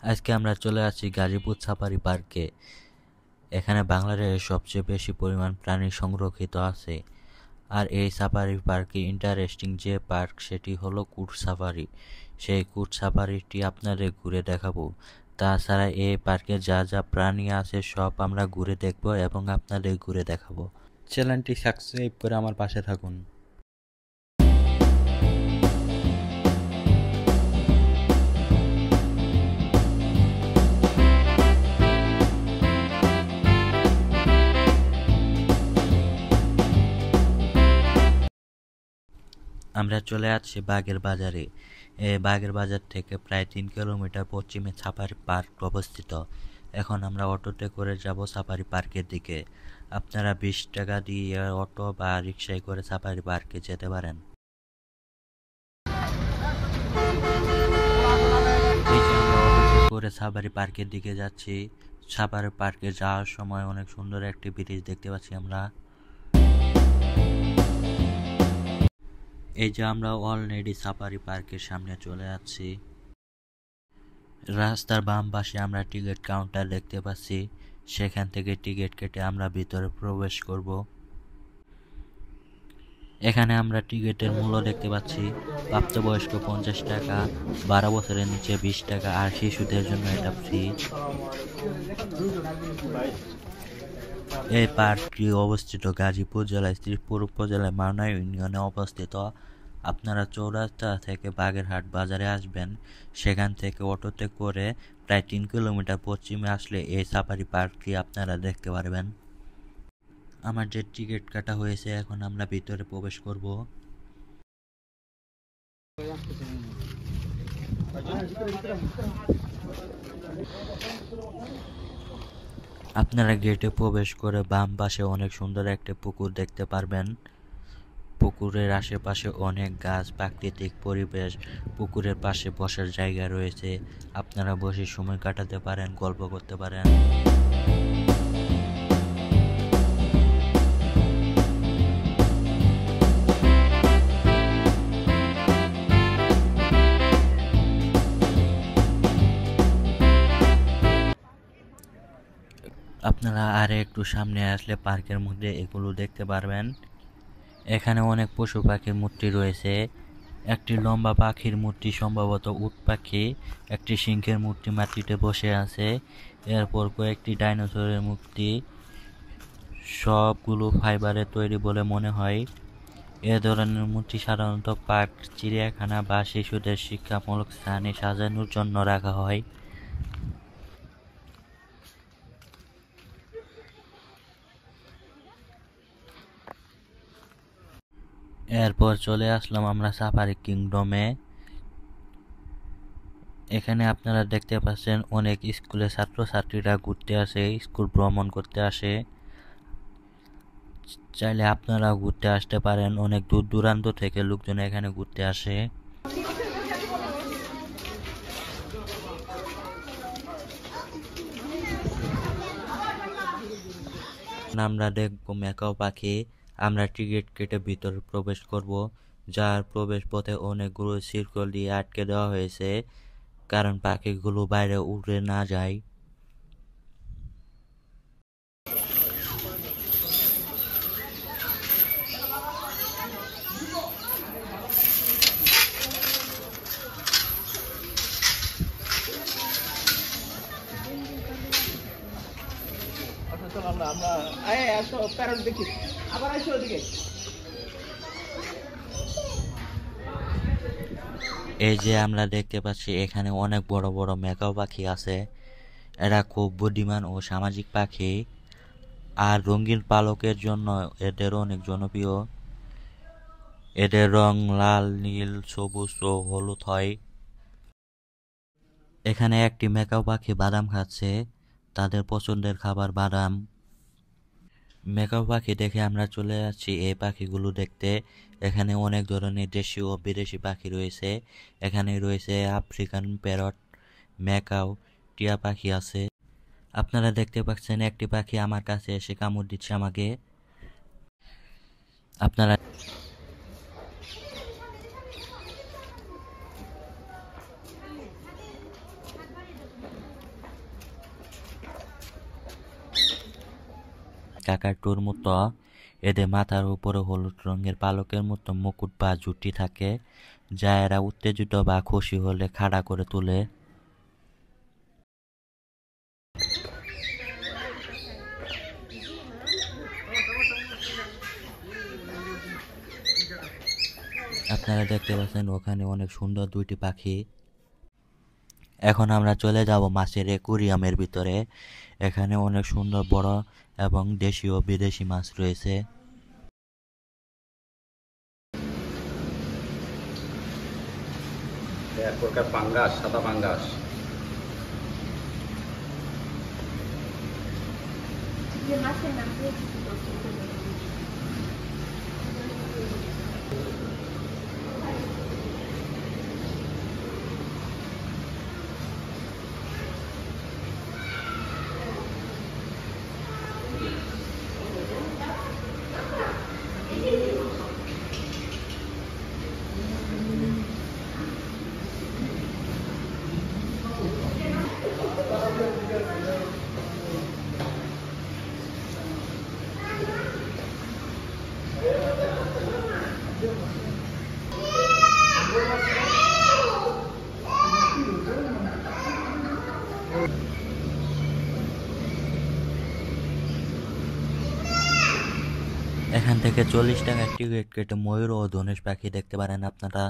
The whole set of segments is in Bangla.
আজকে আমরা চলে আসছি গাজীপুর সাফারি পার্কে। এখানে বাংলাদেশের সবচেয়ে বেশি পরিমাণ প্রাণী সংরক্ষিত আছে। আর এই সাফারি পার্কে ইন্টারেস্টিং যে পার্ক সেটি হলো কুট সাফারি। সেই কুট সাফারিটি আপনাদের ঘুরে দেখাবো। তাছাড়া এই পার্কে যা যা প্রাণী আছে সব আমরা ঘুরে দেখব এবং আপনাদের ঘুরে দেখাবো। চ্যানেলটি সাবস্ক্রাইব করে আমার পাশে থাকুন। আমরা চলে আসছি বাগের বাজারে। এই বাগের বাজার থেকে প্রায় 3 কিলোমিটার পশ্চিমে সাফারি পার্ক অবস্থিত। এখন আমরা অটোতে করে যাব সাফারি পার্কের দিকে। আপনারা 20 টাকা দিয়ে অটো বা রিক্সায় করে সাফারি পার্কে যেতে পারেন। এই যে আমরা অটোতে করে সাফারি পার্কের দিকে যাচ্ছি। সাফারি পার্কে যাওয়ার সময় অনেক সুন্দর একটি ব্রিজ দেখতে পাচ্ছি আমরা। এই যে আমরা অলরেডি সাফারি পার্কের সামনে চলে যাচ্ছি। রাস্তার বাম পাশে আমরা টিকিট কাউন্টার দেখতে পাচ্ছি। সেখান থেকে টিকিট কেটে আমরা ভিতরে প্রবেশ করব। এখানে আমরা টিকিটের মূল্য দেখতে পাচ্ছি। প্রাপ্তবয়স্ক 50 টাকা, 12 বছরের নিচে 20 টাকা, আর শিশুদের জন্য এটা ফ্রি। এই পার্কটি অবস্থিত গাজীপুর জেলার শ্রীপুর উপজেলার মাওনা ইউনিয়নে অবস্থিত। আপনারা চৌরাস্তা থেকে বাগেরহাট বাজারে আসবেন। সেখান থেকে অটোতে করে প্রায় 3 কিলোমিটার পশ্চিমে আসলে এই সাফারি পার্কটি আপনারা দেখতে পারবেন। আমার যে টিকিট কাটা হয়েছে, এখন আমরা ভিতরে প্রবেশ করব। আপনারা গেটে প্রবেশ করে বাম পাশে অনেক সুন্দর একটা পুকুর দেখতে পারবেন। পুকুরের আশেপাশে অনেক গাছ, প্রাকৃতিক পরিবেশ। পুকুরের পাশে বসার জায়গা রয়েছে। আপনারা বসে সময় কাটাতে পারেন, গল্প করতে পারেন। আপনারা আর একটু সামনে আসলে পার্কের মধ্যে এগুলো দেখতে পারবেন। এখানে অনেক পশু পাখির মূর্তি রয়েছে। একটি লম্বা পাখির মূর্তি, সম্ভবত উট পাখি। একটি সিংহের মূর্তি মাটিতে বসে আছে। এরপর কয়েকটি ডাইনোসরের মূর্তি। সবগুলো ফাইবারের তৈরি বলে মনে হয়। এ ধরনের মূর্তি সাধারণত পার্ক, চিড়িয়াখানা বা শিশুদের শিক্ষামূলক স্থানে সাজানোর জন্য রাখা হয়। এরপর চলে আসলাম আমরা সাফারি কিংডমে। এখানে আপনারা দেখতে পাচ্ছেন অনেক স্কুলের ছাত্রছাত্রীরা ঘুরতে আসে, স্কুল ভ্রমণ করতে আসে। চাইলে আপনারা ঘুরতে আসতে পারেন। অনেক দূর দূরান্ত থেকে লোকজন এখানে ঘুরতে আসে। আমরা দেখবো ম্যাকাও পাখি। আমরা টিকিট কেটে ভিতরে প্রবেশ করব। যার প্রবেশ পথে অনেকগুলো শিকল দিয়ে আটকে দেওয়া হয়েছে, কারণ পাখিগুলো বাইরে উড়ে না যায়। এই যে আমরা দেখতে পাচ্ছি এখানে অনেক বড় বড় ম্যাকাও পাখি আছে। এরা খুব বুদ্ধিমান ও সামাজিক পাখি। আর রঙিন পালকের জন্য এদের অনেক জনপ্রিয়। এদের রং লাল, নীল, সবুজ ও হলুদ হয়। এখানে একটি ম্যাকাও পাখি বাদাম খাচ্ছে। তাদের পছন্দের খাবার বাদাম। ম্যাকাও পাখি দেখে আমরা চলে যাচ্ছি এই পাখিগুলো দেখতে। এখানে অনেক ধরনের দেশি ও বিদেশি পাখি রয়েছে। এখানে রয়েছে আফ্রিকান প্যারট, ম্যাকাও, টিয়া পাখি আছে। আপনারা দেখতে পাচ্ছেন একটি পাখি আমার কাছে এসে কামড় দিচ্ছে আমাকে। আপনারা কাকাতুর মতো। এদের মাথার উপরে হলুদ রঙের পালকের মতো মুকুট বা জুটি থাকে, যা এরা উত্তেজিত বা খুশি হলে খাড়া করে তোলে। আপনারা দেখতে পাচ্ছেন ওখানে অনেক সুন্দর দুইটি পাখি। এখন আমরা চলে যাব মাছের অ্যাকুরিয়ামের ভিতরে। এখানে অনেক সুন্দর বড় এবং দেশি ও বিদেশি মাছ রয়েছে। এক প্রকার পাঙ্গাস, সাদা পাঙ্গাস। এখান থেকে 40 টাকার টিকিট কেটে ময়ূর ও ধনেশ পাখি দেখতে পারেন আপনারা।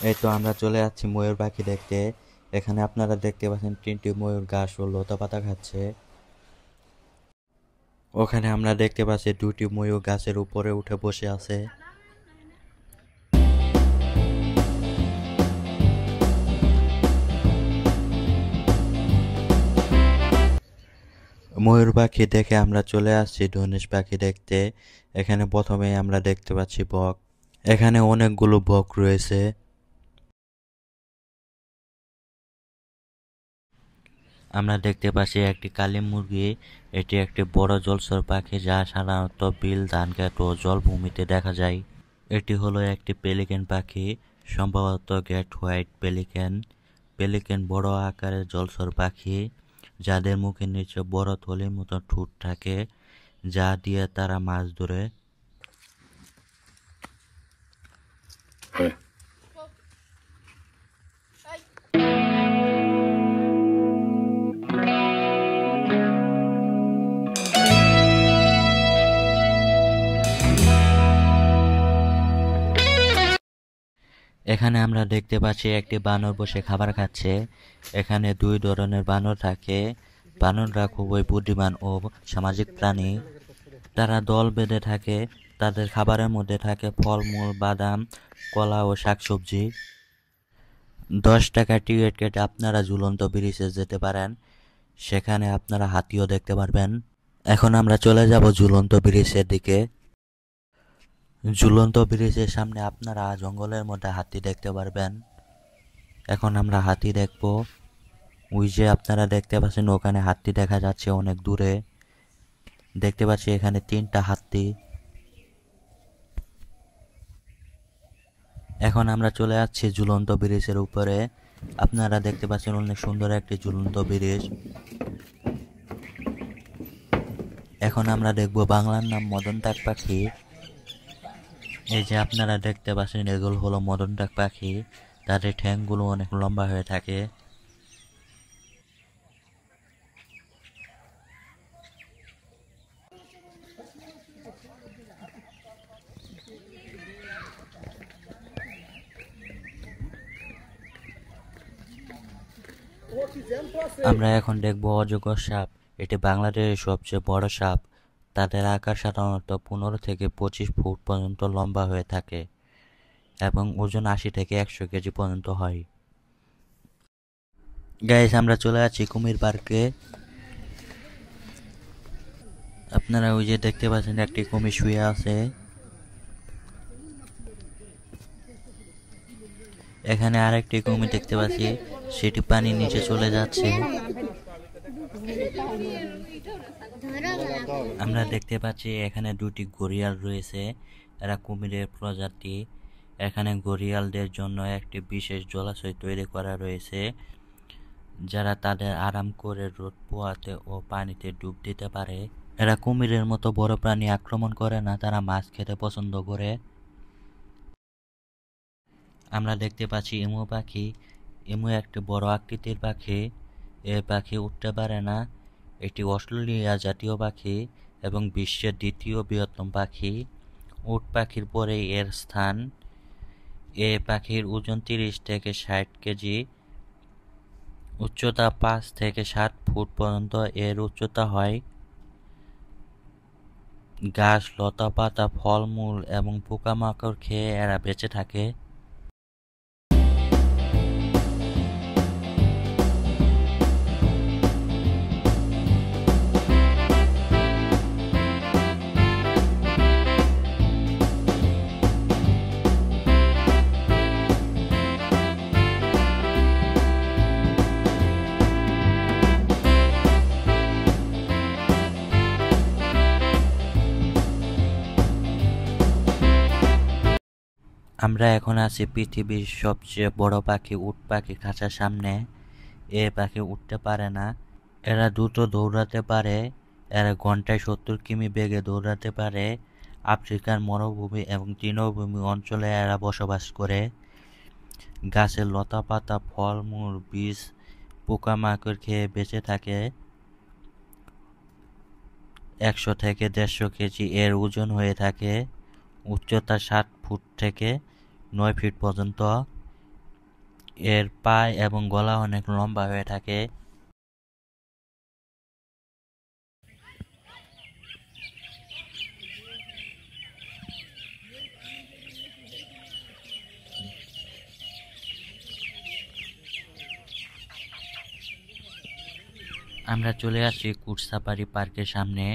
এই তো আমরা চলে যাচ্ছি ময়ূর পাখি দেখতে। এখানে আপনারা দেখতে পাচ্ছেন 3টি ময়ূর ঘাস ও লতা পাতা খাচ্ছে। ওখানে আমরা দেখতে পাচ্ছি 2টি ময়ূর গাছের উপরে উঠে বসে আছে। ময়ূর পাখি দেখে আমরা চলে আসছি ধনেশ পাখি দেখতে। এখানে প্রথমে আমরা দেখতে পাচ্ছি বক। এখানে অনেকগুলো বক রয়েছে। আমরা দেখতে পাচ্ছি একটি কালী মুরগি। এটি একটি বড় জলচর পাখি, যা সাধারণত বিল, ধান ক্ষেত ও জলভূমিতে দেখা যায়। এটি হলো একটি পেলিক্যান পাখি, সম্ভবত গ্রেট হোয়াইট পেলিক্যান। পেলিক্যান বড় আকারের জলচর পাখি, যাদের মুখের নিচে বড় থলির মতো ঠোঁট থাকে, যা দিয়ে তারা মাছ ধরে। এখানে আমরা দেখতে পাচ্ছি একটি বানর বসে খাবার খাচ্ছে। এখানে 2 ধরনের বানর থাকে। বানররা খুবই বুদ্ধিমান ও সামাজিক প্রাণী। তারা দল বেঁধে থাকে। তাদের খাবারের মধ্যে থাকে ফলমূল, বাদাম, কলা ও শাকসবজি। 10 টাকার টিকিট কেটে আপনারা ঝুলন্ত ব্রিজে যেতে পারেন। সেখানে আপনারা হাতিও দেখতে পারবেন। এখন আমরা চলে যাব ঝুলন্ত ব্রিজের দিকে। ঝুলন্ত ব্রিজের সামনে আপনারা জঙ্গলের মধ্যে হাতি দেখতে পারবেন। এখন আমরা হাতি দেখব। ওই যে আপনারা দেখতে পাচ্ছেন ওখানে হাতি দেখা যাচ্ছে অনেক দূরে। দেখতে পাচ্ছি এখানে 3টা হাতি। এখন আমরা চলে যাচ্ছি ঝুলন্ত ব্রিজের উপরে। আপনারা দেখতে পাচ্ছেন অনেক সুন্দর একটি ঝুলন্ত ব্রিজ। এখন আমরা দেখব বাংলার নাম মদন টাক পাখি। এই যে আপনারা দেখতে পাচ্ছেন এগুলো হলো মদন টাক পাখি। তাদের ঠ্যাংগুলো অনেক লম্বা হয়ে থাকে। আমরা এখন দেখব অজগর সাপ। এটি বাংলাদেশের সবচেয়ে বড় সাপ। তাদের আকার সাধারণত 15 থেকে 25 ফুট পর্যন্ত লম্বা হয়ে থাকে এবং ওজন 80 থেকে 100 কেজি পর্যন্ত হয়। গাইস, আমরা চলে যাচ্ছি কুমির পার্কে। আপনারা ওই যে দেখতে পাচ্ছেন একটি কুমির শুয়ে আছে। এখানে আরেকটি কুমির দেখতে পাচ্ছি, সেটি পানির নিচে চলে যাচ্ছে। আমরা দেখতে পাচ্ছি এখানে দুটি ঘড়িয়াল রয়েছে, এরা কুমিরের প্রজাতি। এখানে ঘড়িয়ালদের জন্য একটি বিশেষ জলাশয় তৈরি করা রয়েছে, যারা তাদের আরাম করে রোদ পোহাতে ও পানিতে ডুব দিতে পারে। এরা কুমিরের মতো বড় প্রাণী আক্রমণ করে না, তারা মাছ খেতে পছন্দ করে। আমরা দেখতে পাচ্ছি এমু পাখি। এমু একটি বড় আকৃতির পাখি। এ পাখি উঠতে পারে না। এটি অস্ট্রেলিয়া জাতীয় পাখি এবং বিশ্বের দ্বিতীয় বৃহত্তম পাখি। উট পাখির পরে এর স্থান। এ পাখির ওজন 30 থেকে 60 কেজি, উচ্চতা 5 থেকে 7 ফুট পর্যন্ত এর উচ্চতা হয়। ঘাস, লতা পাতা, ফলমূল এবং পোকামাকড় খেয়ে এরা বেঁচে থাকে। আমরা এখন আছি পৃথিবীর সবচেয়ে বড় পাখি উট পাখি খাঁচার সামনে। এ পাখি উঠতে পারে না। এরা দ্রুত দৌড়াতে পারে। এরা ঘন্টায় 70 কিমি বেগে দৌড়াতে পারে। আফ্রিকার মরুভূমি এবং তৃণভূমি অঞ্চলে এরা বসবাস করে। গাছের লতা পাতা, ফলমূল, বীজ, পোকামাকড় খেয়ে বেঁচে থাকে। 100 থেকে 150 কেজি এর ওজন হয়ে থাকে। উচ্চতা 7 ফুট থেকে 9 ফিট পর্যন্ত। এর পা এবং গলা অনেক লম্বা হয়ে থাকে। আমরা চলে আসছি কুটসাপাড়ি পার্কের সামনে।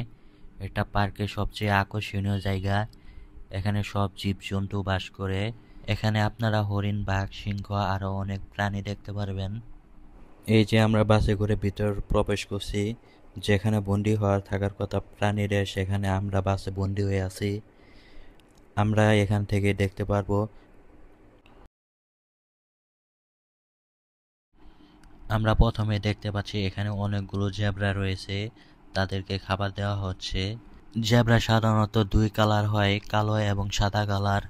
এটা পার্কের সবচেয়ে আকর্ষণীয় জায়গা। এখানে সব জীবজন্তু বাস করে। এখানে আপনারা হরিণ, বাঘ, সিংহ আরো অনেক প্রাণী দেখতে পারবেন। এই যে আমরা বাসে করে ভিতর প্রবেশ করছি, যেখানে বন্দি হওয়ার থাকার কথা প্রাণীদের, সেখানে আমরা বাসে বন্দি হয়ে আছি। আমরা এখান থেকে দেখতে পারবো। আমরা প্রথমে দেখতে পাচ্ছি এখানে অনেকগুলো জেব্রা রয়েছে, তাদেরকে খাবার দেওয়া হচ্ছে। জেব্রা সাধারণত 2 কালার হয়, কালো এবং সাদা কালার।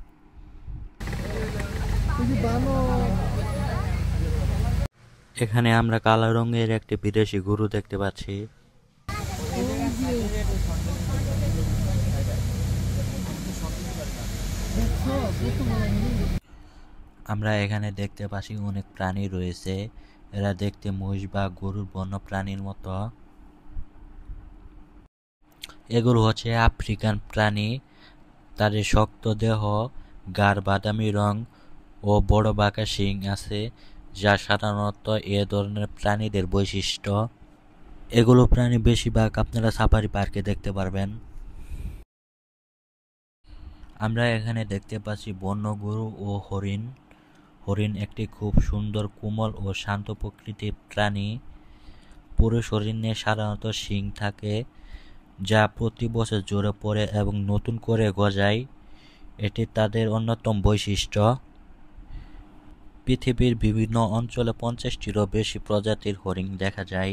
এখানে আমরা কালো রঙের একটি বিদেশি গরু দেখতে পাচ্ছি। আমরা এখানে দেখতে পাচ্ছি অনেক প্রাণী রয়েছে। এরা দেখতে মহিষ বা গরুর বন্য প্রাণীর মতো। এগুলো হচ্ছে আফ্রিকান প্রাণী। তাদের শক্ত দেহ, গাঢ় বাদামি রং ও বড় বাঁকা শিং আছে, যা সাধারণত এ ধরনের প্রাণীদের বৈশিষ্ট্য। এগুলো প্রাণী বেশিরভাগ আপনারা সাফারি পার্কে দেখতে পারবেন। আমরা এখানে দেখতে পাচ্ছি বন্য গরু ও হরিণ। হরিণ একটি খুব সুন্দর, কোমল ও শান্ত প্রকৃতির প্রাণী। পুরুষ হরিণের সাধারণত শিং থাকে, যা প্রতি বছর ঝরে পড়ে এবং নতুন করে গজায়। এটি তাদের অন্যতম বৈশিষ্ট্য। পৃথিবীর বিভিন্ন অঞ্চলে 50টিরও বেশি প্রজাতির হরিণ দেখা যায়।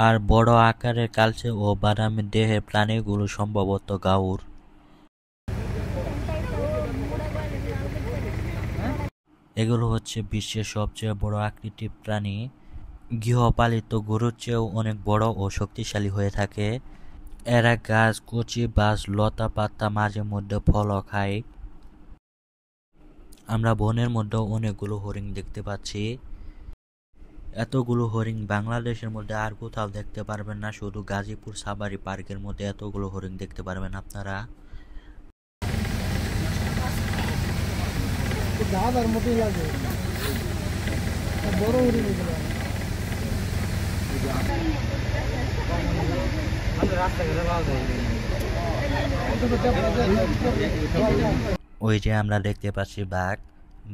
আর বড় আকারের কালচে ও বাদামি দেহের প্রাণীগুলো সম্ভবত গাউর। এগুলো হচ্ছে বিশ্বের সবচেয়ে বড় আকৃতির প্রাণী। গৃহপালিত গরুর চেয়েও অনেক বড় ও শক্তিশালী হয়ে থাকে। এরা গাছ, কচি বাঁশ, লতা পাতা, মাঝে মধ্যে ফলও খায়। আমরা বনের মধ্যে অনেকগুলো হরিণ দেখতে পাচ্ছি। এতগুলো হরিণ বাংলাদেশের মধ্যে আর কোথাও দেখতে পারবেন না, শুধু গাজীপুর সাফারি পার্কের মধ্যে এতগুলো হরিণ দেখতে পারবেন আপনারা। ওই যে আমরা দেখতে পাচ্ছি বাঘ।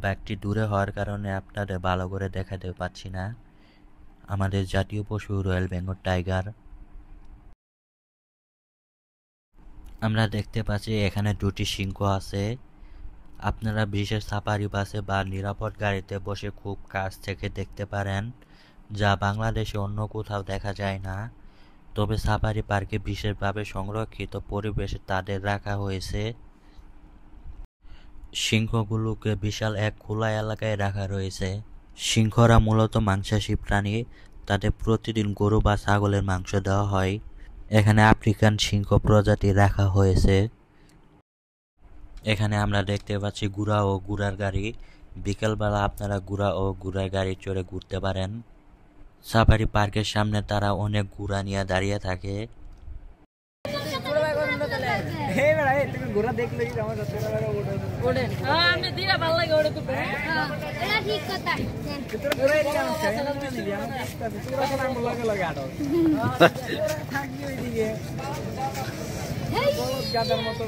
বাইকটি দূরে হওয়ার কারণে আপনাদের ভালো করে দেখাতে পাচ্ছি না। আমাদের জাতীয় পশু রয়্যাল বেঙ্গল টাইগার। আমরা দেখতে পাচ্ছি এখানে দুটি সিংহ আছে। আপনারা বিশেষ সাফারি বাসে বা নিরাপদ গাড়িতে বসে খুব কাছ থেকে দেখতে পারেন, যা বাংলাদেশে অন্য কোথাও দেখা যায় না। তবে সাফারি পার্কে বিশেষভাবে সংরক্ষিত পরিবেশে তাদের রাখা হয়েছে। সিংহগুলোকে বিশাল এক খোলা এলাকায় রাখা রয়েছে। সিংহরা মূলত মাংসাশী প্রাণী, তাদের প্রতিদিন গরু বা ছাগলের মাংস দেওয়া হয়। এখানে আফ্রিকান সিংহ প্রজাতি রাখা হয়েছে। এখানে আমরা দেখতে পাচ্ছি ঘোড়া ও ঘোড়ার গাড়ি। বিকেলবেলা আপনারা ঘোড়া ও ঘোড়ার গাড়ি চড়ে ঘুরতে পারেন। সাফারি পার্কের সামনে তারা অনেক ঘোড়া নিয়ে দাঁড়িয়ে থাকে। গাদার মতো